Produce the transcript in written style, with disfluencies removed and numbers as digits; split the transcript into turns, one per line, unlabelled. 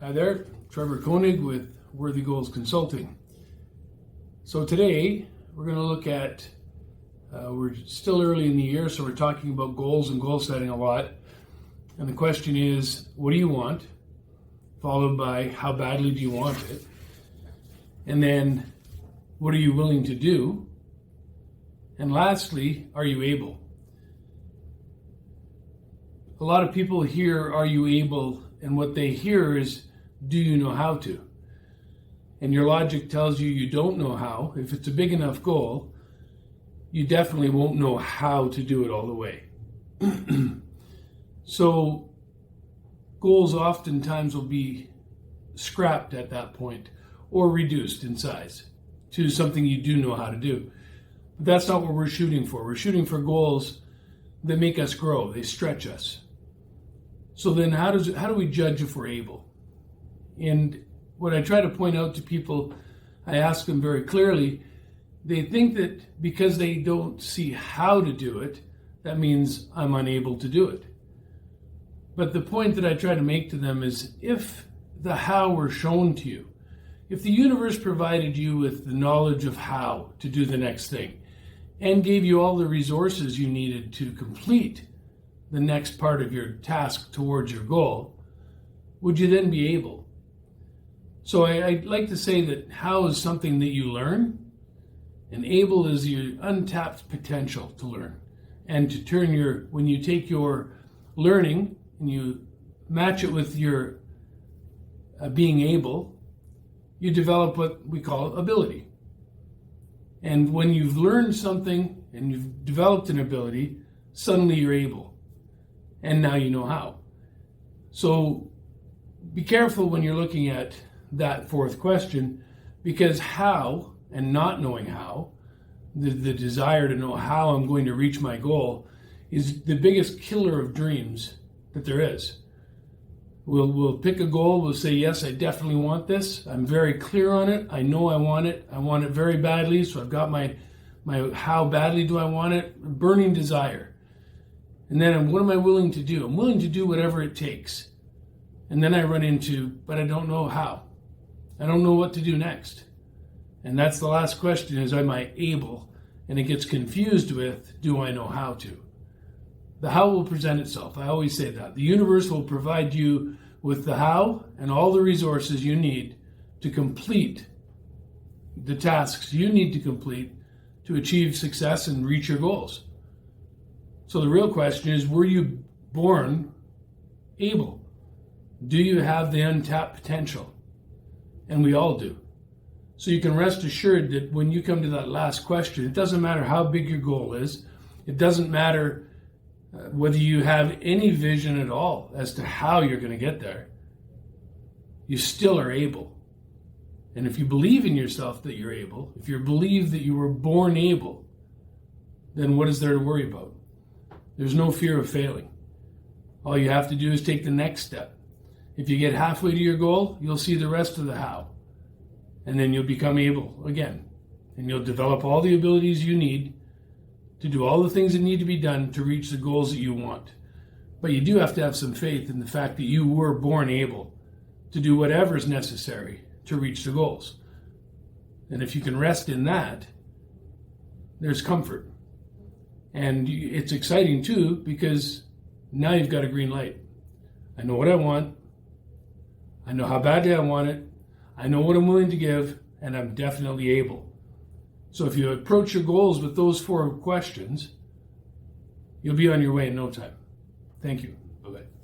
Hi there, Trevor Koenig with Worthy Goals Consulting. So today we're going to look at, we're still early in the year, so we're talking about goals and goal setting a lot. And the question is, what do you want? Followed by, how badly do you want it? And then, what are you willing to do? And lastly, are you able? A lot of people hear, are you able? And what they hear is, do you know how to? And your logic tells you you don't know how. If it's a big enough goal, you definitely won't know how to do it all the way. So goals oftentimes will be scrapped at that point or reduced in size to something you do know how to do. But that's not what we're shooting for. We're shooting for goals that make us grow. They stretch us. So then how do we judge if we're able? And what I try to point out to people, I ask them very clearly, they think that because they don't see how to do it, that means I'm unable to do it. But the point that I try to make to them is, if the how were shown to you, if the universe provided you with the knowledge of how to do the next thing and gave you all the resources you needed to complete the next part of your task towards your goal, would you then be able? So I'd like to say that how is something that you learn, and able is your untapped potential to learn. And to turn when you take your learning and you match it with your being able, you develop what we call ability. And when you've learned something and you've developed an ability, suddenly you're able. And now you know how. So be careful when you're looking at that fourth question, because how and not knowing how, the desire to know how I'm going to reach my goal, is the biggest killer of dreams that there is. We'll pick a goal, we'll say, yes, I definitely want this. I'm very clear on it. I know I want it. I want it very badly, so I've got my how badly do I want it? Burning desire. And then what am I willing to do? I'm willing to do whatever it takes. And then I run into, but I don't know how. I don't know what to do next. And that's the last question is, am I able? And it gets confused with, do I know how to? The how will present itself. I always say that. The universe will provide you with the how and all the resources you need to complete the tasks you need to complete to achieve success and reach your goals. So the real question is, were you born able? Do you have the untapped potential? And we all do. So you can rest assured that when you come to that last question, it doesn't matter how big your goal is. It doesn't matter whether you have any vision at all as to how you're going to get there. You still are able. And if you believe in yourself that you're able, if you believe that you were born able, then what is there to worry about? There's no fear of failing. All you have to do is take the next step. If you get halfway to your goal, you'll see the rest of the how. And then you'll become able again. And you'll develop all the abilities you need to do all the things that need to be done to reach the goals that you want. But you do have to have some faith in the fact that you were born able to do whatever is necessary to reach the goals. And if you can rest in that, there's comfort. And it's exciting too, because now you've got a green light. I know what I want. I know how badly I want it. I know what I'm willing to give, and I'm definitely able. So if you approach your goals with those 4 questions, you'll be on your way in no time. Thank you. Bye-bye.